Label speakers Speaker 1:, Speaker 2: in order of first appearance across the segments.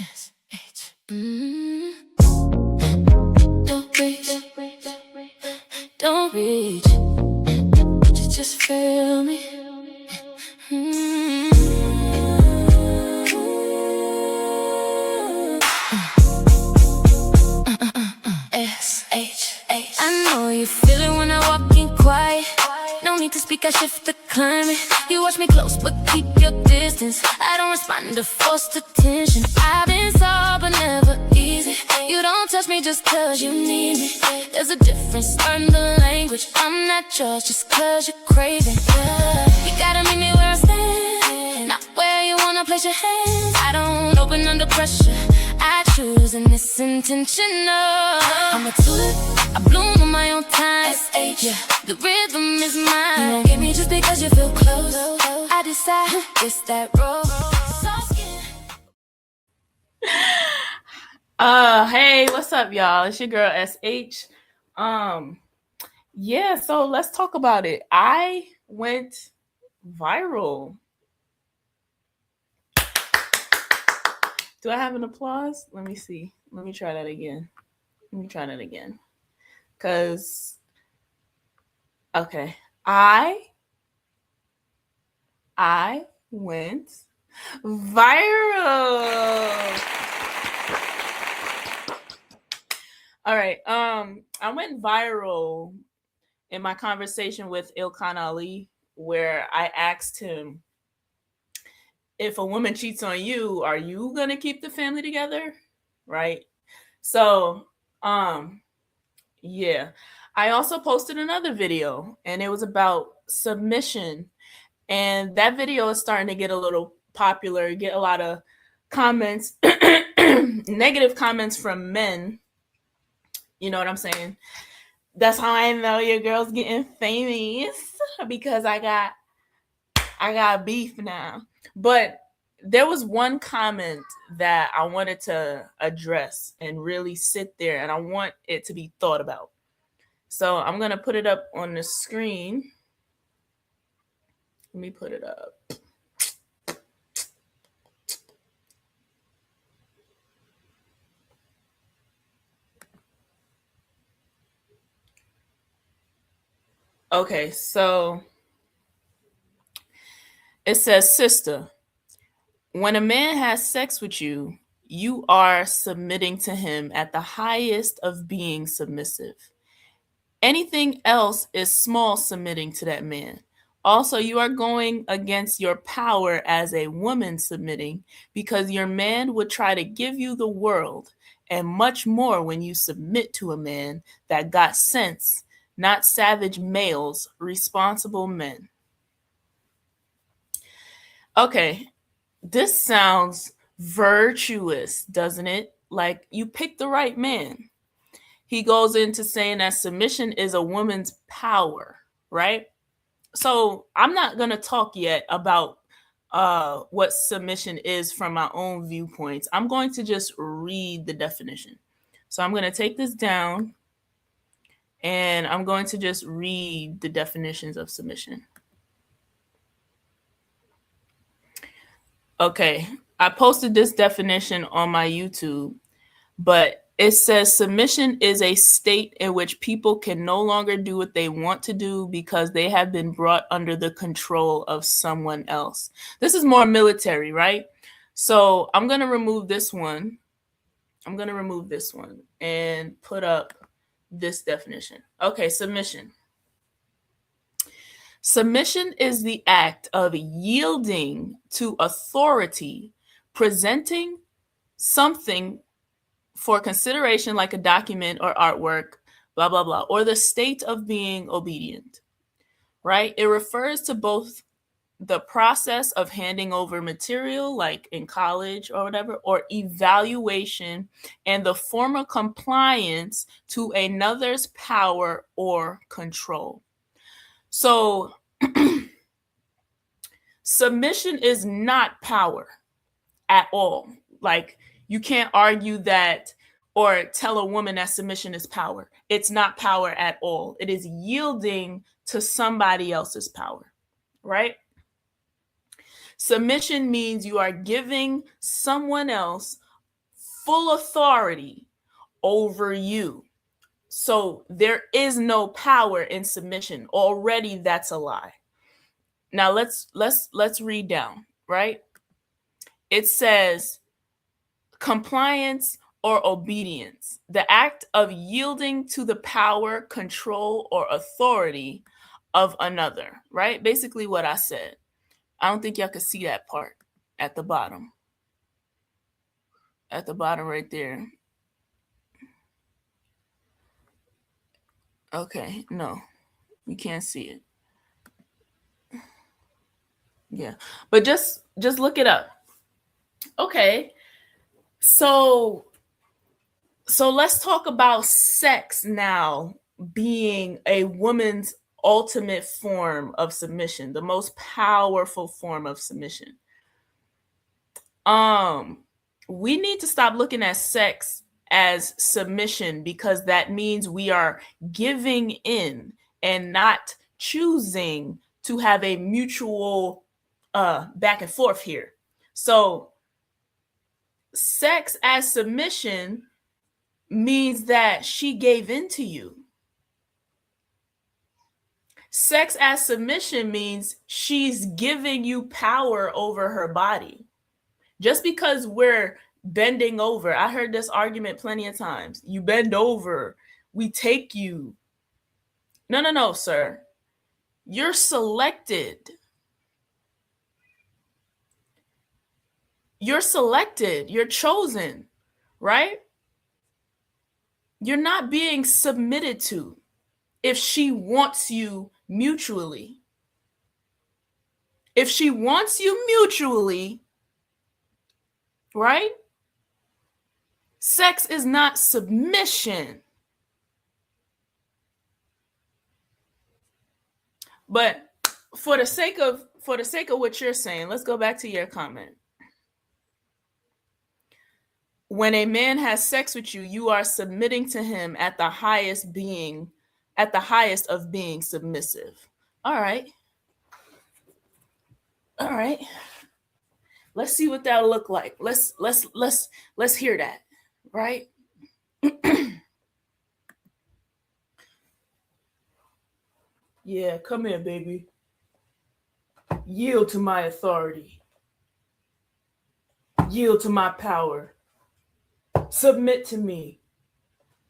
Speaker 1: S-H. Don't reach, don't reach, just feel me. S-H-H. I know you feel it when I walk in quiet. No need to speak, I shift the climate. You watch me close, but keep your distance. I don't respond to forced attention. I've been soft, but never easy. You don't touch me just cause you need me. There's a difference, learn the language. I'm not yours just cause you're craving. You gotta meet me where I stand, not where you wanna place your hands. I don't open under pressure, I choose, and it's intentional. I'm a tulip, I bloom on my own time. S-H, yeah, the rhythm is mine. You won't get me just because you feel close. I decide, it's that road. Soft skin.
Speaker 2: Hey, what's up, y'all? It's your girl S-H. Yeah, so let's talk about it. I went viral. Do I have an applause? Let me see. Let me try that again. Okay. I went viral. All right. I went viral in my conversation with Ilkhan Ali, where I asked him, if a woman cheats on you, are you gonna keep the family together? Right? So, yeah. I also posted another video, and it was about submission. And that video is starting to get a little popular, get a lot of comments, negative comments from men. You know what I'm saying? That's how I know your girl's getting famous, because I got beef now. But there was one comment that I wanted to address and really sit there, and I want it to be thought about. So I'm going to put it up on the screen. Let me put it up. Okay, so it says, sister, when a man has sex with you, you are submitting to him at the highest of being submissive. Anything else is small submitting to that man. Also, you are going against your power as a woman submitting, because your man would try to give you the world and much more when you submit to a man that got sense, not savage males, responsible men. Okay, this sounds virtuous, doesn't it? Like you picked the right man. He goes into saying that submission is a woman's power, right? So I'm not going to talk yet about what submission is from my own viewpoints. I'm going to just read the definition. So I'm going to take this down, and I'm going to just read the definitions of submission. Okay, I posted this definition on my YouTube, but it says submission is a state in which people can no longer do what they want to do because they have been brought under the control of someone else. This is more military, right? So I'm going to remove this one. And put up this definition. Okay, submission. Submission is the act of yielding to authority, presenting something for consideration like a document or artwork, blah, blah, blah, or the state of being obedient, right? It refers to both the process of handing over material, like in college or whatever, or evaluation, and the formal compliance to another's power or control. So submission is not power at all. Like you can't argue that or tell a woman that submission is power. It's not power at all. It is yielding to somebody else's power, right? Submission means you are giving someone else full authority over you. So there is no power in submission. Already that's a lie. Now let's read down, right? It says compliance or obedience, the act of yielding to the power, control, or authority of another, right? Basically what I said. I don't think y'all could see that part at the bottom. At the bottom right there. Okay, no, you can't see it. Yeah, but just look it up. Okay, so let's talk about sex now being a woman's ultimate form of submission, the most powerful form of submission. We need to stop looking at sex as submission, because that means we are giving in and not choosing to have a mutual back and forth here. So sex as submission means that she gave in to you. Sex as submission means she's giving you power over her body. Just because we're bending over, I heard this argument plenty of times. You bend over, we take you. No, sir. You're selected. You're selected. You're chosen, right? You're not being submitted to if she wants you mutually. If she wants you mutually, right? Sex is not submission. But for the sake of what you're saying, let's go back to your comment. When a man has sex with you, you are submitting to him at the highest of being submissive. All right. Let's see what that'll look like. Let's hear that, right? Yeah, come here, baby. Yield to my authority. Yield to my power. Submit to me.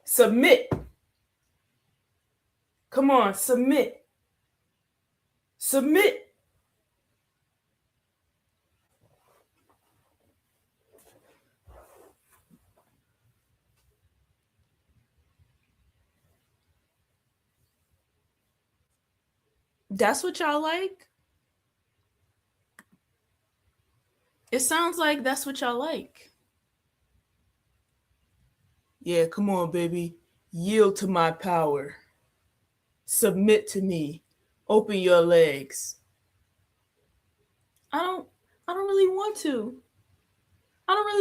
Speaker 2: Submit. Come on, submit. Submit. That's what y'all like? It sounds like that's what y'all like. Yeah, come on, baby. Yield to my power. Submit to me. Open your legs. I don't really want to.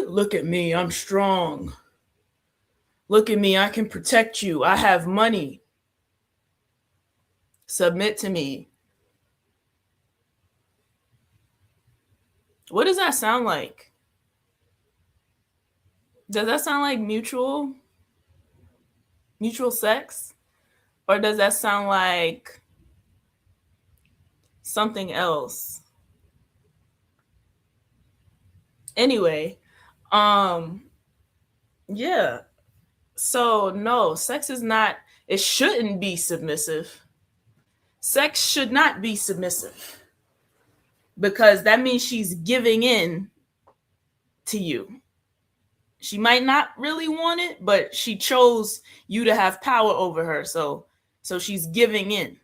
Speaker 2: Look at me. I'm strong. Look at me. I can protect you. I have money. Submit to me. What does that sound like? Does that sound like mutual sex? Or does that sound like something else? Anyway, yeah. So no, sex is not, it shouldn't be submissive. Sex should not be submissive, because that means she's giving in to you. She might not really want it, but she chose you to have power over her. So she's giving in.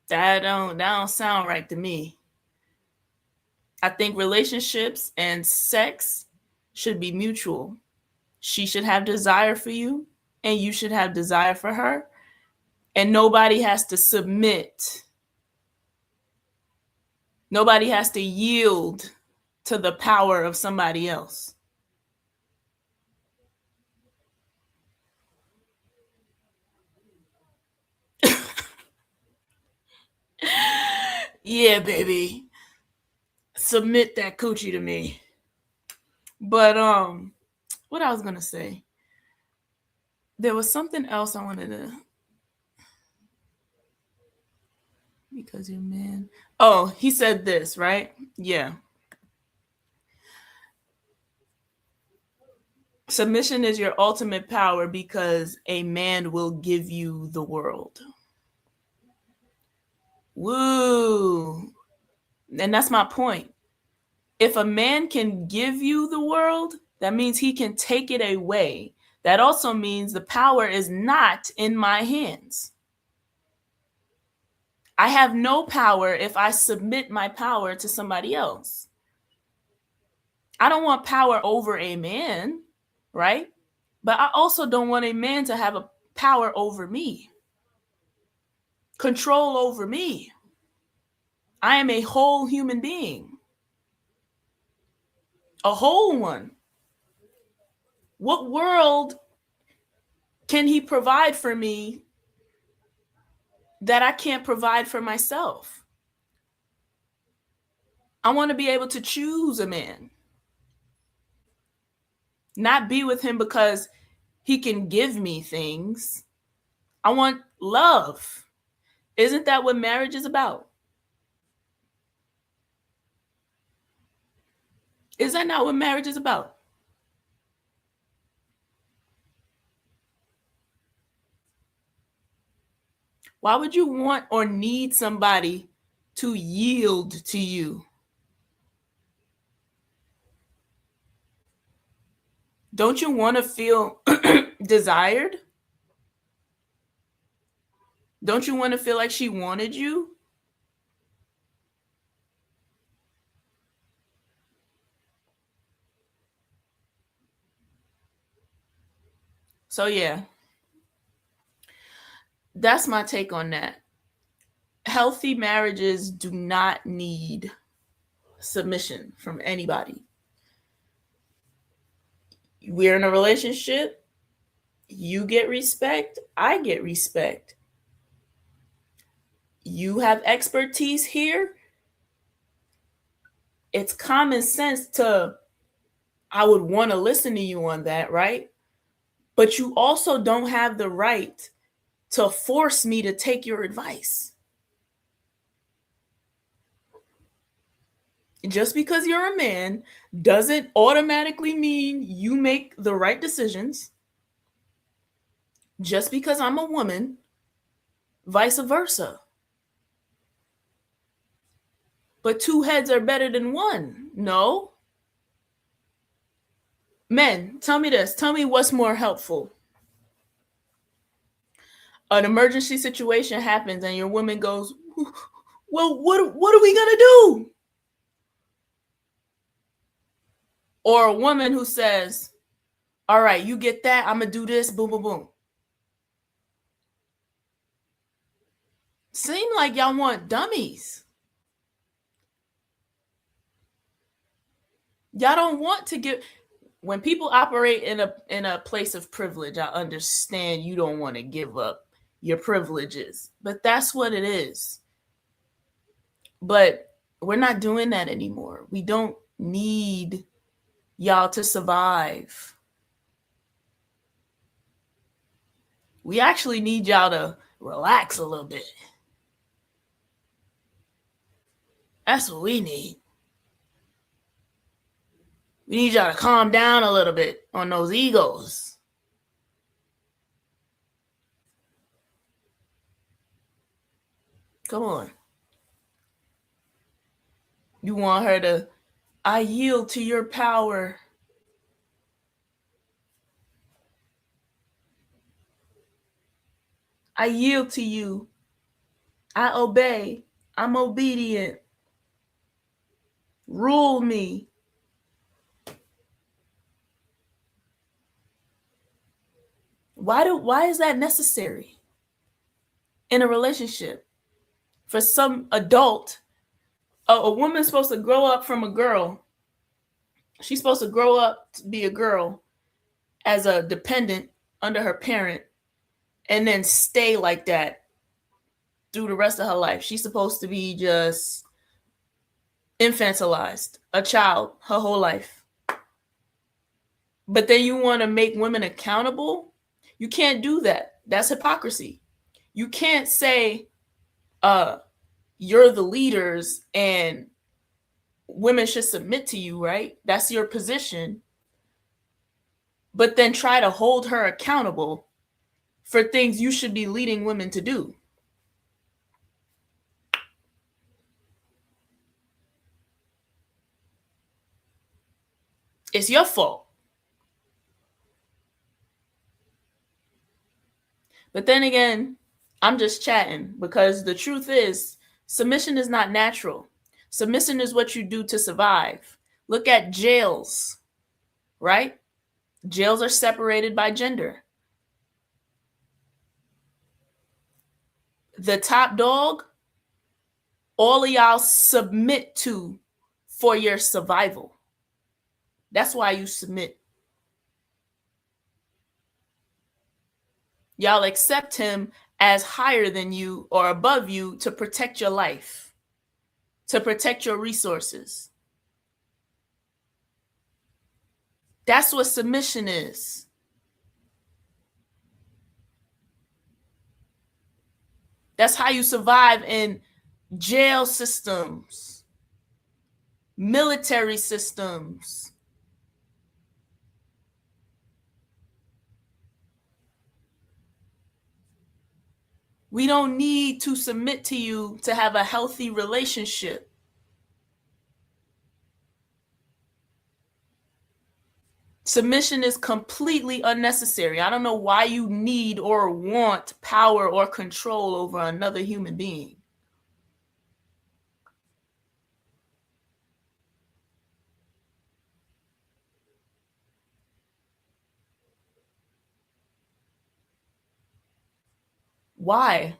Speaker 2: That don't sound right to me. I think relationships and sex should be mutual. She should have desire for you, and you should have desire for her. And nobody has to submit. Nobody has to yield to the power of somebody else. Yeah, baby. submit that coochie to me. But what I was gonna say, there was something else I wanted to, because you're man. Oh, he said this, right? Yeah. Submission is your ultimate power because a man will give you the world. Woo. And that's my point. If a man can give you the world, that means he can take it away. That also means the power is not in my hands. I have no power if I submit my power to somebody else. I don't want power over a man, right? But I also don't want a man to have a power over me, control over me. I am a whole human being, a whole one. What world can he provide for me that I can't provide for myself? I want to be able to choose a man, not be with him because he can give me things. I want love. Isn't that what marriage is about? Is that not what marriage is about? Why would you want or need somebody to yield to you? Don't you want to feel desired? Don't you want to feel like she wanted you? So, yeah, that's my take on that. Healthy marriages do not need submission from anybody. We're in a relationship. You get respect. I get respect. You have expertise here. It's common sense I would want to listen to you on that, right? But you also don't have the right to force me to take your advice. Just because you're a man doesn't automatically mean you make the right decisions. Just because I'm a woman, vice versa. But two heads are better than one. No. Men, tell me this. Tell me what's more helpful. An emergency situation happens and your woman goes, well, what are we going to do? Or a woman who says, all right, you get that, I'm going to do this, boom, boom, boom. Seem like y'all want dummies. Y'all don't want to give. When people operate in a place of privilege, I understand you don't want to give up your privileges, but that's what it is. But we're not doing that anymore. We don't need y'all to survive. We actually need y'all to relax a little bit. That's what we need. We need y'all to calm down a little bit on those egos. Come on. You want her to, I yield to your power. I yield to you. I obey. I'm obedient. Rule me. Why is that necessary in a relationship? For some adult, a woman's supposed to grow up from a girl. She's supposed to grow up to be a girl as a dependent under her parent and then stay like that through the rest of her life. She's supposed to be just infantilized a child her whole life. But then you want to make women accountable? You can't do that. That's hypocrisy. You can't say you're the leaders and women should submit to you, right? That's your position. But then try to hold her accountable for things you should be leading women to do. It's your fault. But then again, I'm just chatting because the truth is submission is not natural. Submission is what you do to survive. Look at jails, right? Jails are separated by gender. The top dog, all of y'all submit to for your survival. That's why you submit. Y'all accept him as higher than you or above you to protect your life, to protect your resources. That's what submission is. That's how you survive in jail systems, military systems. We don't need to submit to you to have a healthy relationship. Submission is completely unnecessary. I don't know why you need or want power or control over another human being. Why?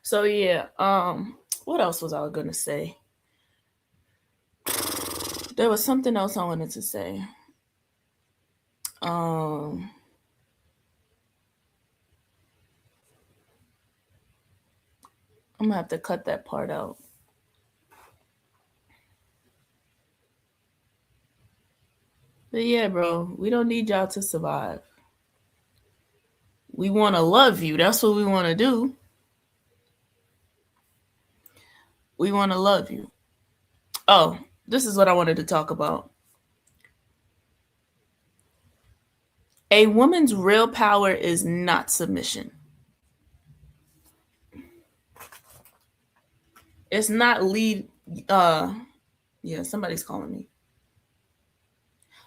Speaker 2: So yeah, what else was I gonna say? There was something else I wanted to say. I'm gonna have to cut that part out. But yeah, bro, we don't need y'all to survive. We want to love you. That's what we want to do. We want to love you. Oh, this is what I wanted to talk about. A woman's real power is not submission. It's not lead. Yeah, somebody's calling me.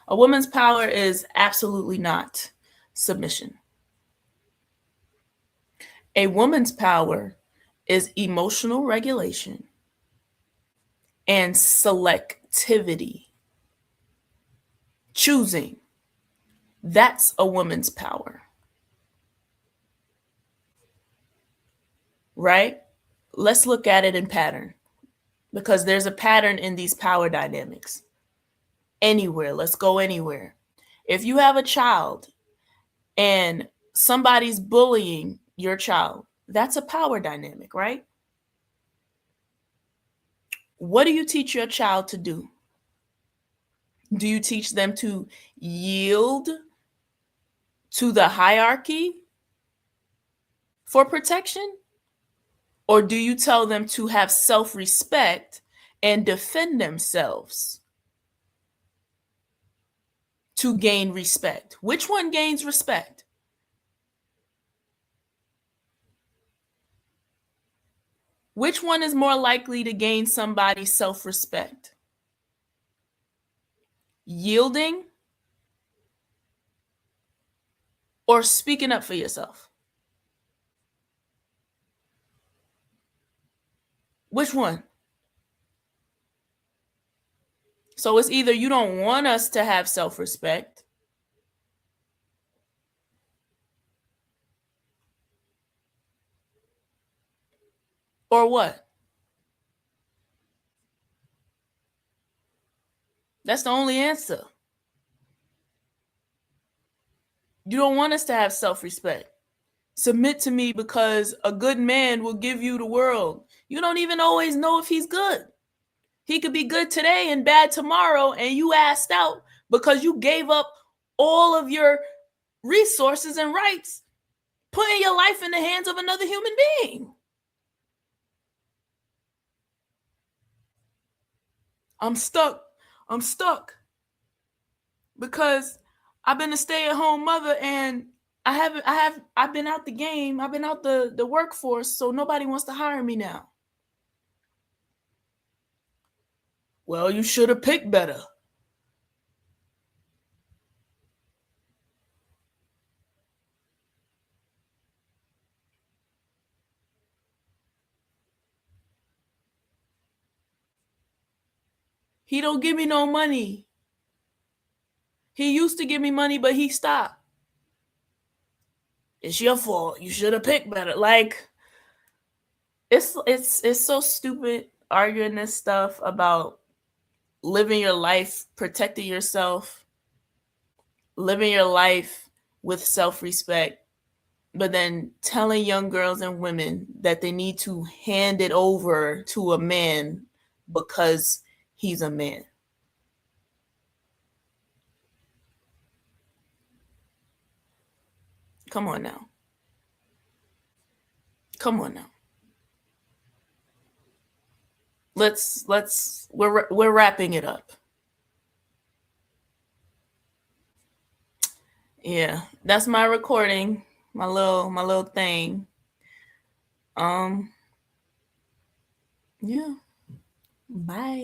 Speaker 2: A woman's power is absolutely not submission. A woman's power is emotional regulation and selectivity. Choosing. That's a woman's power. Right? Let's look at it in pattern because there's a pattern in these power dynamics. Anywhere, let's go anywhere. If you have a child and somebody's bullying your child, that's a power dynamic, right? What do you teach your child to do? Do you teach them to yield to the hierarchy for protection? Or do you tell them to have self-respect and defend themselves to gain respect? Which one gains respect? Which one is more likely to gain somebody's self-respect? Yielding or speaking up for yourself? Which one? So it's either you don't want us to have self-respect or what? That's the only answer. You don't want us to have self-respect. Submit to me because a good man will give you the world. You don't even always know if he's good. He could be good today and bad tomorrow, and you asked out because you gave up all of your resources and rights, putting your life in the hands of another human being. I'm stuck. I'm stuck because I've been a stay-at-home mother and I've been out the game. I've been out the workforce, so nobody wants to hire me now. Well, you should have picked better. He don't give me no money. He used to give me money, but he stopped. It's your fault. You should have picked better. Like, it's so stupid arguing this stuff about living your life, protecting yourself, living your life with self-respect, but then telling young girls and women that they need to hand it over to a man because he's a man. Come on now. Come on now. We're wrapping it up. Yeah, that's my recording, my little thing. Um yeah. Bye.